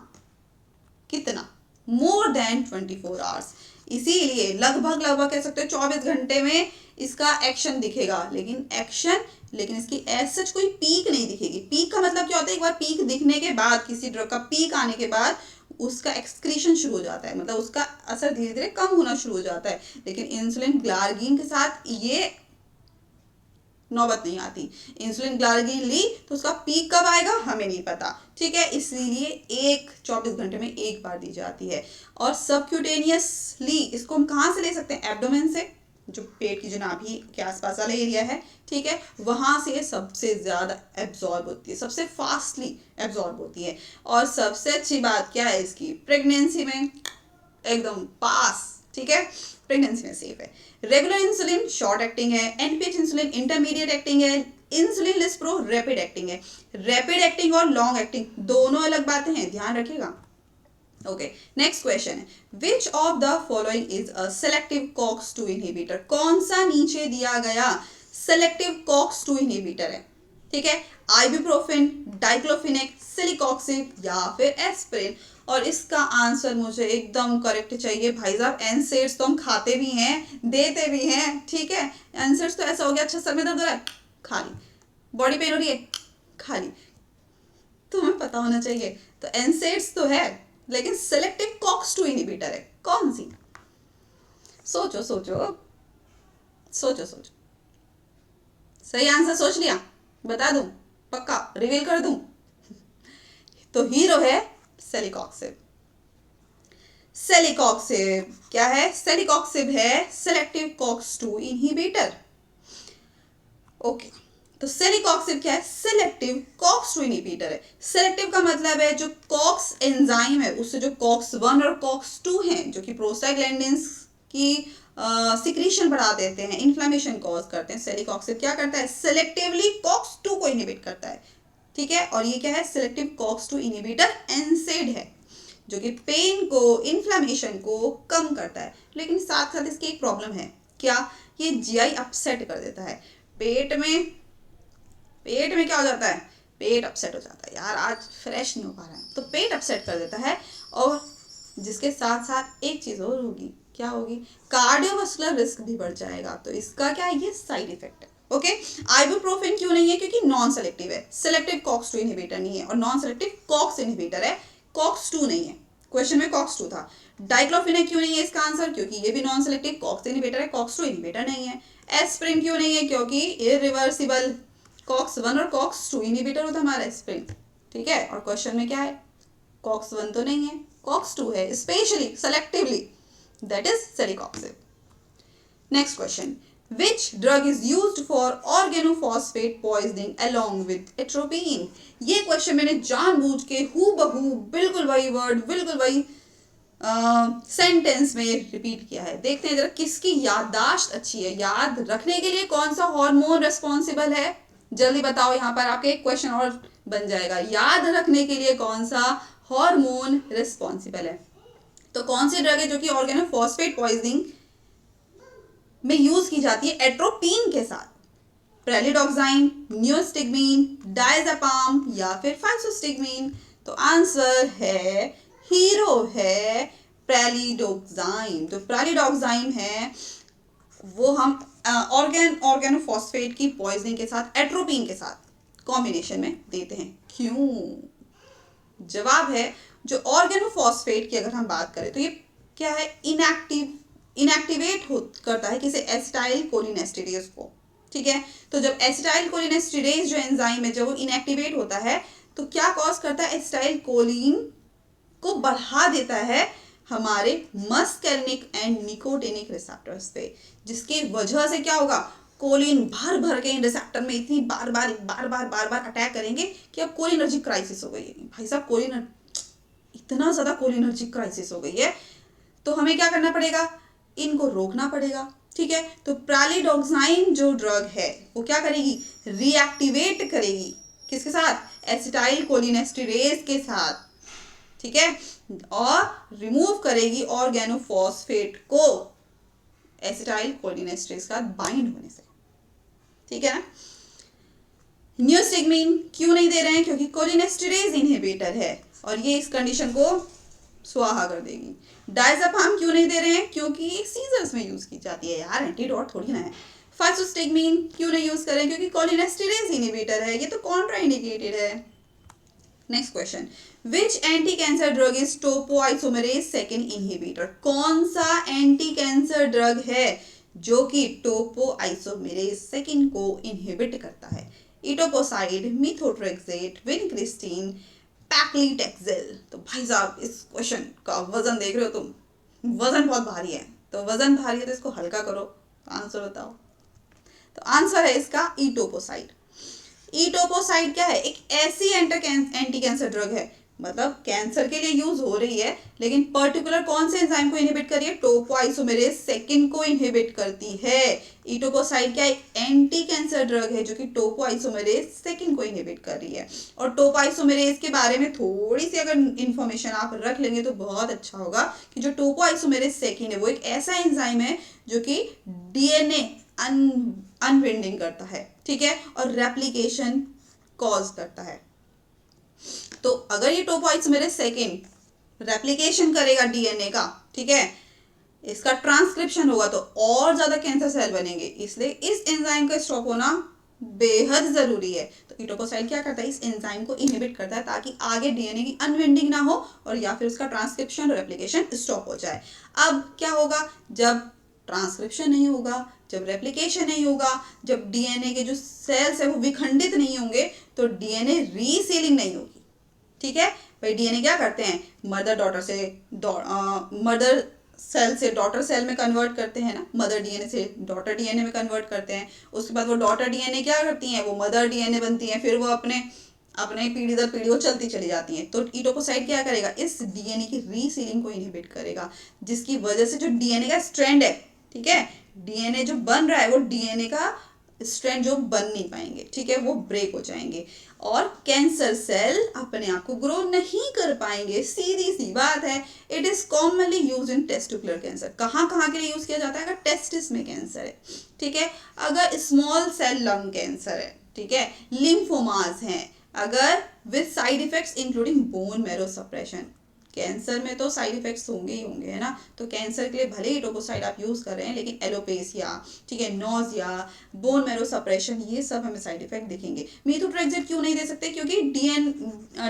कितना? More than 24 hours. इसीलिए लगभग कह सकते हो 24 घंटे में इसका एक्शन दिखेगा, लेकिन इसकी ऐसा कोई पीक नहीं दिखेगी। पीक का मतलब क्या होता है? एक बार पीक दिखने के बाद, किसी ड्रग का पीक आने के बाद उसका एक्सक्रीशन शुरू हो जाता है, मतलब उसका असर धीरे धीरे कम होना शुरू हो जाता है। लेकिन इंसुलिन ग्लार्गिन के साथ ये नौबत नहीं आती। इंसुलिन ग्लार्गिन ली तो उसका पीक कब आएगा हमें नहीं पता, ठीक है। इसीलिए 24 घंटे में एक बार दी जाती है। और सबक्यूटेनियसली इसको हम कहाँ से ले सकते हैं? एब्डोमेन से, जो पेट की जो नाभि के आसपास वाला एरिया है, ठीक है, वहां से सबसे ज्यादा एब्जॉर्ब होती है, सबसे फास्टली एब्जॉर्ब होती है। और सबसे अच्छी बात क्या है इसकी? प्रेगनेंसी में एकदम पास, ठीक है, प्रेगनेंसी में सेफ है। रेगुलर इंसुलिन शॉर्ट एक्टिंग है, एनपीएच इंसुलिन इंटरमीडिएट एक्टिंग है, इंसुलिन लिस्प्रो रैपिड एक्टिंग है। रैपिड एक्टिंग और लॉन्ग एक्टिंग दोनों अलग बातें हैं, ध्यान रखिएगा। ओके, नेक्स्ट क्वेश्चन है, which of the following is a selective COX-2 inhibitor? कौन सा नीचे दिया गया सेलेक्टिव कॉक्स-2 इनहिबिटर है? ठीक है, आइबुप्रोफेन, डाइक्लोफिनेक, सिलिकॉक्सिब या फिर एस्पिरिन। और इसका आंसर मुझे एकदम करेक्ट चाहिए भाई साहब। एनसेड्स तो हम खाते भी हैं, देते भी हैं, ठीक है। एनसेड्स तो ऐसा हो गया, अच्छा सर में दर्द हो रहा है, खा ली। बॉडी पेन हो रही है, खा ली। तुम्हें पता होना चाहिए। तो एनसेड्स तो है, लेकिन सेलेक्टिव कॉक्स-2 इनहिबिटर है कौन सी? सोचो सोचो सोचो सोचो। सही आंसर सोच लिया? बता दूं? पक्का रिवील कर दूं? तो हीरो है सेलिकॉक्सिब। सेलिकॉक्सिब क्या है? सेलिकॉक्सिब है सेलेक्टिव कॉक्स 2 इनहिबिटर। ओके, तो सेलिकॉक्सिब क्या है? सेलेक्टिव कॉक्स 2 इनहिबिटर है। सेलेक्टिव का मतलब है जो कॉक्स एंजाइम है उससे जो कॉक्स 1 और कॉक्स 2 हैं जो कि प्रोस्टाग्लैंडिन्स की सिक्रीशन बढ़ा देते हैं, इन्फ्लेमेशन कॉज करते हैं, सेलिकॉक्सिब क्या करता है? सेलेक्टिवली कॉक्स 2 को इनहिबिट करता है। ठीक है, और ये क्या है? सेलेक्टिव कॉक्स 2 इनहिबिटर एनसेड है जो कि पेन को, इन्फ्लेमेशन को कम करता है। लेकिन साथ साथ इसकी एक प्रॉब्लम है। क्या? ये जीआई अपसेट कर देता है। पेट में क्या हो जाता है? पेट अपसेट हो जाता है। यार आज फ्रेश नहीं हो पा रहा है, तो पेट अपसेट कर देता है। और जिसके साथ साथ एक चीज और होगी, क्या होगी? कार्डियोवास्कुलर रिस्क भी बढ़ जाएगा। तो इसका क्या है? ये साइड इफेक्ट है। ओके, आइबुप्रोफेन क्यों नहीं है? क्योंकि नॉन सेलेक्टिव है, सेलेक्टिव कॉक्स 2 इनहिबिटर नहीं है, और नॉन सेलेक्टिव कॉक्स इनहिबिटर है, कॉक्स 2 नहीं है। क्वेश्चन में कॉक्स 2 था। डाइक्लोफिनेक क्यों नहीं है इसका आंसर? क्योंकि ये भी नॉन सेलेक्टिव कॉक्स इनहिबिटर है, कॉक्स 2 इनहिबिटर नहीं है। एस्प्रिन क्यों नहीं है? क्योंकि इरिवर्सिबल कॉक्स 1 और कॉक्स 2 इनहिबिटर होता है हमारा एस्प्रिन। ठीक है, और क्वेश्चन में क्या है? कॉक्स 1 तो नहीं है, कॉक्स 2 है, specially selectively, that is सेलिकॉक्सिब। Next question, which drug is used for organophosphate poisoning along with atropine? ये क्वेश्चन मैंने जानबूझ के हूबहू बिल्कुल वही वर्ड, बिल्कुल वही सेंटेंस में रिपीट किया है। देखते हैं जरा किसकी याददाश्त अच्छी है। याद रखने के लिए कौन सा हार्मोन रिस्पॉन्सिबल है? जल्दी बताओ, यहाँ पर आपके एक क्वेश्चन और बन जाएगा। याद रखने के लिए कौन सा हार्मोन रिस्पॉन्सिबल है? तो कौन सी ड्रग है जो कि ऑर्गेनोफॉस्फेट पॉइजनिंग में यूज की जाती है एट्रोपिन के साथ? प्रेलिडॉक्साइन, नियोस्टिग्मीन, डायज़ेपाम या फिर फाइसोस्टिग्मीन? तो आंसर है, हीरो है प्रेलिडोक्साइन। तो प्रेलिडोक्साइन है वो हम ऑर्गेनोफॉस्फेट की पॉइजनिंग के साथ, एट्रोपिन के साथ कॉम्बिनेशन में देते हैं। क्यों? जवाब है, जो ऑर्गेनोफॉस्फेट की अगर हम बात करें तो ये क्या है? इनएक्टिवेट करता है किसी एसिटाइल कोलिनेस्टेरेज को। ठीक है, तो जब एसिटाइल कोलिनेस्टेरेज जो एंजाइम है जब वो इनएक्टिवेट होता है तो क्या कॉज करता है? एसिटाइल कोलिन को बढ़ा देता है हमारे मस्कैर्निक एंड निकोटिनिक रिसेप्टर्स पे, जिसकी वजह से क्या होगा? कोलिन भर भर के इन रिसेप्टर में इतनी बार बार अटैक करेंगे कि अब कोलिनर्जिक क्राइसिस हो गई है। भाई साहब, कोलिन इतना ज्यादा कोलिनर्जिक क्राइसिस हो गई है, तो हमें क्या करना पड़ेगा? इनको रोकना पड़ेगा। ठीक है, तो प्रेलिडोक्साइन जो ड्रग है वो क्या करेगी? रिएक्टिवेट करेगी किसके साथ? एसिटाइल कोलिनेस्टेरेज के साथ। ठीक है, और रिमूव करेगी ऑर्गेनोफॉस्फेट को एसिटाइल कोलिनेस्टेरेज का बाइंड होने से। ठीक है ना? नियोस्टिग्मीन क्यों नहीं दे रहे हैं? क्योंकि कोलिनेस्टेरेज इनहिबिटर है और ये इस कंडीशन को स्वाहा कर देगी। डायज़ेपाम क्यों नहीं दे रहे हैं? क्योंकि सीजर्स में यूज की जाती है यार, एंटीडोट थोड़ी ना है। फाइसोस्टिग्मीन क्यों नहीं यूज करें? क्योंकि कोलिनेस्टेरेज इनहिबिटर है, ये तो कॉन्ट्राइंडिकेटेड है। Next question, which anti cancer drug is topoisomerase second inhibitor? कौन सा एंटी कैंसर ड्रग है जो कि टोपोआइसोमेरेज सेकंड को इनहिबिट करता है? Etoposide, methotrexate, विनक्रिस्टीन, पैक्लीटेक्सेल? तो भाई साहब इस क्वेश्चन का वजन देख रहे हो तुम, वजन बहुत भारी है। तो वजन भारी है तो इसको हल्का करो, तो आंसर बताओ। तो आंसर है इसका इटोपोसाइड। इटोपोसाइड क्या है? एक ऐसी एंटी कैंसर ड्रग है, मतलब कैंसर के लिए यूज हो रही है, लेकिन पर्टिकुलर कौन से एंजाइम को इनहिबिट कर रही है? टोपोआइसोमेरेज सेकंड को इनहिबिट करती है। इटोपोसाइड क्या? एक एंटी कैंसर ड्रग है जो कि टोपोआइसोमेरेज सेकंड को इनहिबिट कर रही है। और टोपोआइसोमेरेज के बारे में थोड़ी सी अगर इंफॉर्मेशन आप रख लेंगे तो बहुत अच्छा होगा कि जो टोपोआइसोमेरेज सेकंड है वो एक ऐसा एंजाइम है जो कि डीएनए अनविंडिंग करता है। ठीक है, और रेप्लिकेशन कॉज करता है। तो अगर ये टोपोआइसोमेरेज सेकंड रेप्लिकेशन करेगा डीएनए का, ठीक है, इसका ट्रांसक्रिप्शन होगा तो और ज्यादा कैंसर सेल बनेंगे, इसलिए इस एंजाइम का स्टॉप होना बेहद जरूरी है। तो इटोपोसाइड क्या करता है? इस एंजाइम को इनहिबिट करता है ताकि आगे डीएनए की अनविंडिंग ना हो और या फिर उसका ट्रांसक्रिप्शन और रेप्लिकेशन स्टॉप हो जाए। अब क्या होगा? जब ट्रांसक्रिप्शन नहीं होगा, जब रेप्लिकेशन नहीं होगा, जब डीएनए के जो सेल्स है वो विखंडित नहीं होंगे, तो डीएनए रीसीलिंग नहीं होगी। ठीक है भाई, डीएनए क्या करते हैं, मदर सेल से डॉटर सेल में कन्वर्ट करते हैं ना, मदर डीएनए से डॉटर डीएनए में कन्वर्ट करते हैं। उसके बाद वो डॉटर डीएनए क्या करती हैं, वो मदर डीएनए बनती हैं, फिर वो अपने अपने पीढ़ी दर पीढ़ी वो चलती चली जाती हैं। तो ईटोकोसाइट क्या करेगा, इस डीएनए की रीसीलिंग को इनहिबिट करेगा, जिसकी वजह से जो डीएनए का स्ट्रैंड है, ठीक है, डीएनए जो बन रहा है वो डीएनए का स्ट्रैंड जो बन नहीं पाएंगे, ठीक है, वो ब्रेक हो जाएंगे और कैंसर सेल अपने आप को ग्रो नहीं कर पाएंगे। सीधी सी बात है। It is commonly use in testicular cancer. कहाँ कहाँ के लिए यूज किया जाता है, अगर टेस्टिस में कैंसर है, ठीक है, अगर स्मॉल सेल लंग कैंसर है, ठीक है, लिम्फोमास हैं, अगर with side effects including bone marrow suppression. Cancer में तो साइड इफेक्ट्स होंगे ही होंगे, है ना। तो कैंसर के लिए भले ही टोकोसाइड आप यूज कर रहे हैं, लेकिन एलोपेसिया, ठीक है, नोजिया, बोन मैरो सप्रेशन, ये सब हमें साइड इफेक्ट दिखेंगे। मीथोट्रेक्सेट क्यों नहीं दे सकते, क्योंकि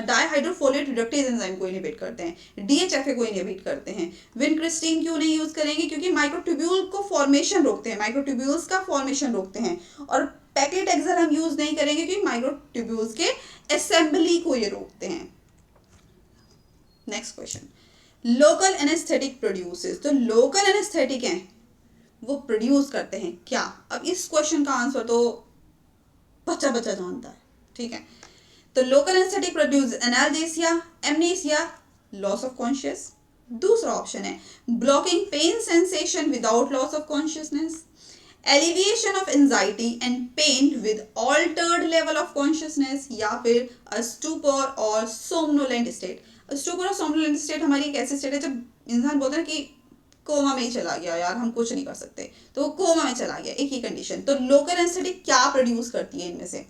डाइहाइड्रोफोलेट रिडक्टेज एंजाइम को इनहिबिट करते हैं, डीएचएफए को इनहिबिट करते हैं। विनक्रिस्टीन क्यों नहीं यूज करेंगे, क्योंकि माइक्रोट्यूब्यूल को फॉर्मेशन रोकते हैं, माइक्रोट्यूब्यूल्स का फॉर्मेशन रोकते हैं। और पैक्लिटेक्सेल हम यूज नहीं करेंगे क्योंकि माइक्रोट्यूब्यूल्स के असेंबली को ये रोकते हैं। Next question, local anaesthetic produces. तो लोकल एनेस्थेटिक हैं, वो प्रोड्यूस करते हैं क्या। अब इस क्वेश्चन का आंसर तो बच्चा बच्चा जानता है, ठीक है। तो local anaesthetic produce analgesia, amnesia, loss of conscious. दूसरा ऑप्शन है blocking pain sensation without loss of consciousness, alleviation of anxiety and pain with altered level of consciousness, या फिर अ स्टूपर और सोमनोलेंट स्टेट। स्टूपर और somnolent state हमारी एक ऐसी state है जब इंसान बोलता है कि कोमा में ही चला गया यार, हम कुछ नहीं कर सकते, तो वो कोमा में चला गया, एक ही कंडीशन। तो लोकल एनेस्थेटिक क्या प्रोड्यूस करती है इनमें से,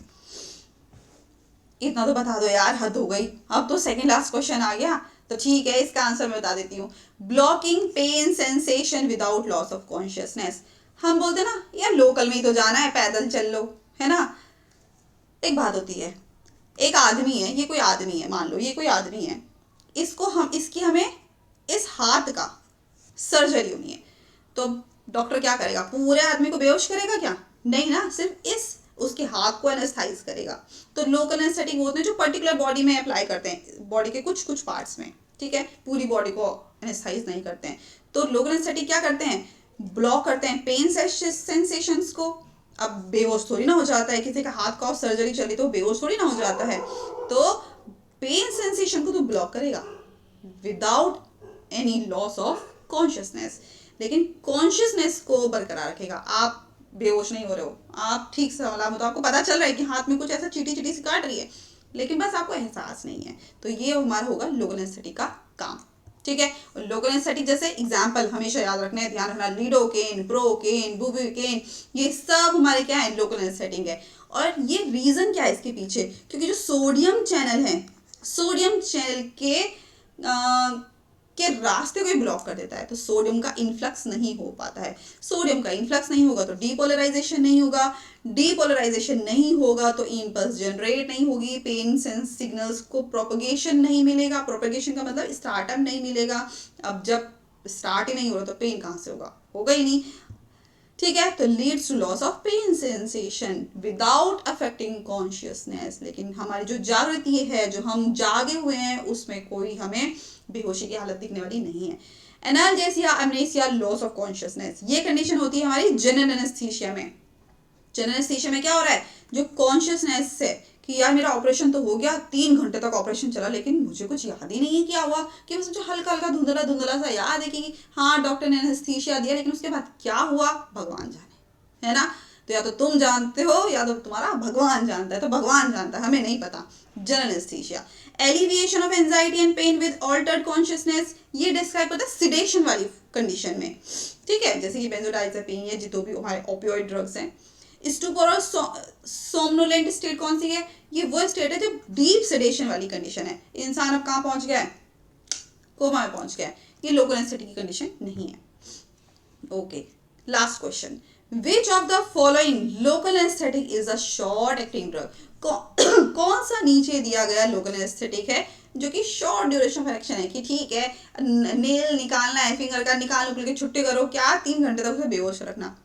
इतना तो बता दो यार, हद हो गई। अब तो सेकंड लास्ट क्वेश्चन आ गया, तो ठीक है, इसका आंसर मैं बता देती हूँ। Blocking pain sensation without loss of consciousness. हम बोलते ना यार लोकल में ही तो जाना है, पैदल चल लो, है ना। एक बात होती है, एक आदमी है, ये कोई आदमी है, मान लो ये कोई आदमी है, इसकी हमें इस हाथ का सर्जरी होनी है, तो डॉक्टर क्या करेगा, पूरे आदमी को बेहोश करेगा क्या, नहीं ना, सिर्फ इस उसके हाथ को एनेस्थाइज करेगा। तो लोकल एनेस्थेटिक होते हैं जो पर्टिकुलर बॉडी में अप्लाई करते हैं, बॉडी के कुछ कुछ पार्ट्स में, ठीक है, पूरी बॉडी को एनेस्थाइज नहीं करते हैं। तो लोकल एनेस्थेटिक क्या करते हैं, ब्लॉक करते हैं पेन सेंसेशंस को। अब बेहोश थोड़ी ना हो जाता है, किसी का हाथ का सर्जरी चली तो बेहोश थोड़ी ना हो जाता है, तो पेन सेंसेशन को तो ब्लॉक करेगा without any loss of consciousness, लेकिन कॉन्शियसनेस को बरकरार रखेगा। आप बेहोश नहीं हो रहे हो, आप ठीक से सलामत हो, आपको पता चल रहा है कि हाथ में कुछ ऐसा चीटी चीटी सी काट रही है, लेकिन बस आपको एहसास नहीं है। तो ये हमारा होगा लोकल एनेस्थेटिक का काम, ठीक है। लोकल एनेस्थेटिक जैसे एग्जाम्पल हमेशा याद रखना है, ध्यान रखना, लिडोकेन, प्रोकेन, बुबुकेन, ये सब हमारे क्या है, लोकल एनेस्थेटिक है। और ये रीजन क्या है इसके पीछे, क्योंकि जो सोडियम चैनल है, सोडियम चैनल के रास्ते को ब्लॉक कर देता है, तो सोडियम का इन्फ्लक्स नहीं हो पाता है। सोडियम का इन्फ्लक्स नहीं होगा तो डीपोलराइजेशन नहीं होगा, डीपोलराइजेशन नहीं होगा तो इम्पल्स जनरेट नहीं होगी, पेन सेंस सिग्नल्स को प्रोपगेशन नहीं मिलेगा, प्रोपगेशन का मतलब स्टार्टअप नहीं मिलेगा। अब जब स्टार्ट ही नहीं हो रहा तो पेन कहाँ से होगा ही नहीं, ठीक है। तो leads to loss of pain sensation without affecting consciousness. लेकिन हमारी जो जागृति है, जो हम जागे हुए हैं, उसमें कोई हमें बेहोशी की हालत दिखने वाली नहीं है। एनाल्जेसिया, अमनेसिया, लॉस ऑफ कॉन्शियसनेस, ये कंडीशन होती है हमारी जनरल एनेस्थीसिया में। जनरल एनेस्थीसिया में क्या हो रहा है, जो कॉन्शियसनेस है कि यार मेरा ऑपरेशन तो हो गया, 3 घंटे तक ऑपरेशन चला, लेकिन मुझे कुछ याद ही नहीं है क्या हुआ, कि बस मुझे हल्का हल्का धुंधला धुंधला सा याद है कि हाँ डॉक्टर ने एनेस्थीसिया दिया, लेकिन उसके बाद क्या हुआ भगवान जाने, है ना। तो या तो तुम जानते हो या तो तुम्हारा भगवान जानता है, तो भगवान जानता है, हमें नहीं पता। General anaesthesia, alleviation of anxiety and pain with altered consciousness, ये डिस्क्राइब करता है सिडेशन वाली कंडीशन में, ठीक है, जैसे कि बेंजोडाइजेपिन या जो भी हमारे ओपियोइड ड्रग्स हैं। स्टूपर और सोमनोलेंट स्टेट कौन सी है, ये वो स्टेट है जब डीप सेडेशन वाली कंडीशन है, इंसान अब कहाँ पहुंच गया है, कोमा में पहुंच गया है, ये लोकल एनेस्थेटिक की कंडीशन नहीं है। Okay, last question, which of the following local anaesthetic is a short acting drug. कौन सा नीचे दिया गया लोकल एनेस्थेटिक है जो कि शॉर्ट ड्यूरेशन ऑफ एक्शन है कि ठीक है नेल निकालना है फिंगर का, निकाल निकल के छुट्टी करो, क्या 3 घंटे तक उसे बेहोश रखना,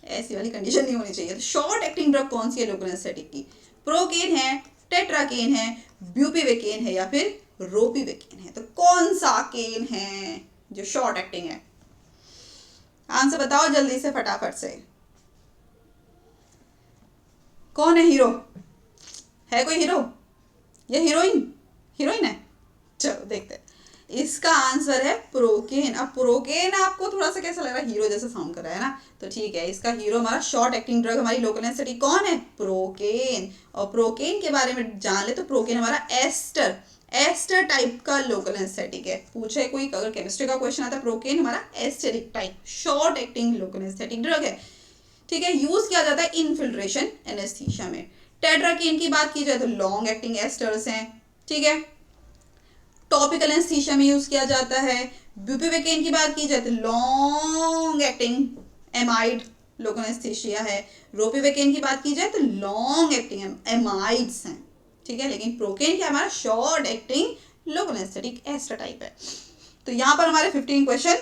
ऐसी वाली कंडीशन नहीं होनी चाहिए। तो शॉर्ट एक्टिंग ड्रग कौन सी है लोकल एनेस्थेटिक की? प्रोकेन है, टेट्राकेन है, ब्यूपीवेकेन है, या फिर रोपीवेकेन है। तो कौन सा केन है जो शॉर्ट एक्टिंग है? आंसर बताओ जल्दी से फटाफट से। कौन है हीरो? है कोई हीरो या हीरोइन? हीरोइन है, चलो देखते हैं। इसका आंसर है प्रोकेन। अब प्रोकेन आपको थोड़ा सा कैसा लग रहा है? हीरो जैसा साउंड कर रहा है ना, तो ठीक है, इसका हीरो हमारा शॉर्ट एक्टिंग ड्रग हमारी लोकल एनेस्थेटिक कौन है? प्रोकेन। और प्रोकेन के बारे में जान ले तो प्रोकेन हमारा एस्टर एस्टर टाइप का लोकल एनेस्थेटिक है। पूछे कोई अगर केमिस्ट्री का क्वेश्चन आता है, प्रोकेन हमारा asterisk type short acting local anaesthetic drug है। ठीक है, यूज किया जाता है इन्फिल्ट्रेशन एनेस्थीसिया में। टेट्राकेन की बात की जाए तो लॉन्ग एक्टिंग एस्टर्स हैं। ठीक है, टॉपिकल एनेस्थीसिया में यूज किया जाता है। ब्यूपीवेकेन की बात की जाए तो long acting amide local anaesthesia है। रोपीवेकेन की बात की जाए तो लॉन्ग एक्टिंग एमाइड्स हैं। ठीक है, लेकिन प्रोकेन क्या हमारा short acting local anaesthetic ester type है। तो यहां पर हमारे 15 क्वेश्चन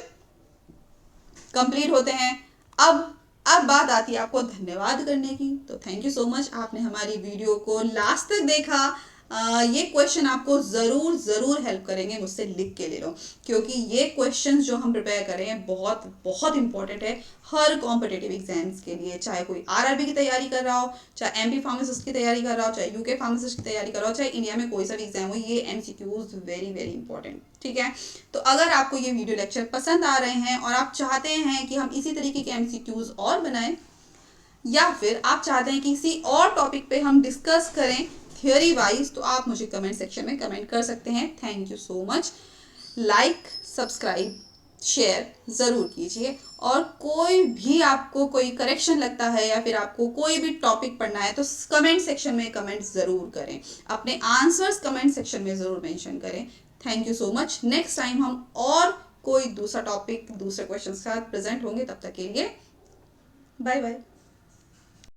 कंप्लीट होते हैं। अब बात आती है आपको धन्यवाद करने की। तो थैंक यू सो मच, आपने हमारी वीडियो को लास्ट तक देखा। ये क्वेश्चन आपको ज़रूर हेल्प करेंगे, मुझसे लिख के ले लो, क्योंकि ये क्वेश्चंस जो हम प्रिपेयर कर रहे हैं बहुत बहुत इंपॉर्टेंट है हर कॉम्पिटिटिव एग्जाम्स के लिए। चाहे कोई आरआरबी की तैयारी कर रहा हो, चाहे एमपी फार्मासिस्ट की तैयारी कर रहा हो, चाहे यूके फार्मासिस्ट की तैयारी कर रहा हो, चाहे इंडिया में कोई सा भी एग्जाम हो, ये एमसीक्यूज वेरी वेरी इंपॉर्टेंट। ठीक है, तो अगर आपको ये वीडियो लेक्चर पसंद आ रहे हैं और आप चाहते हैं कि हम इसी तरीके के एमसीक्यूज और बनाएं, या फिर आप चाहते हैं कि किसी और टॉपिक पे हम डिस्कस करें थियोरी वाइज, तो आप मुझे कमेंट सेक्शन में कमेंट कर सकते हैं। Thank you so much. Like, subscribe, share ज़रूर कीजिए। और कोई भी आपको कोई करेक्शन लगता है या फिर आपको कोई भी टॉपिक पढ़ना है तो कमेंट सेक्शन में कमेंट ज़रूर करें, अपने आंसर्स कमेंट सेक्शन में ज़रूर मेंशन करें। Thank you so much. Next time हम और कोई दूसरा टॉपिक दूसरे क्वेश्चन के साथ प्रेजेंट होंगे। तब तक के लिए बाय बाय।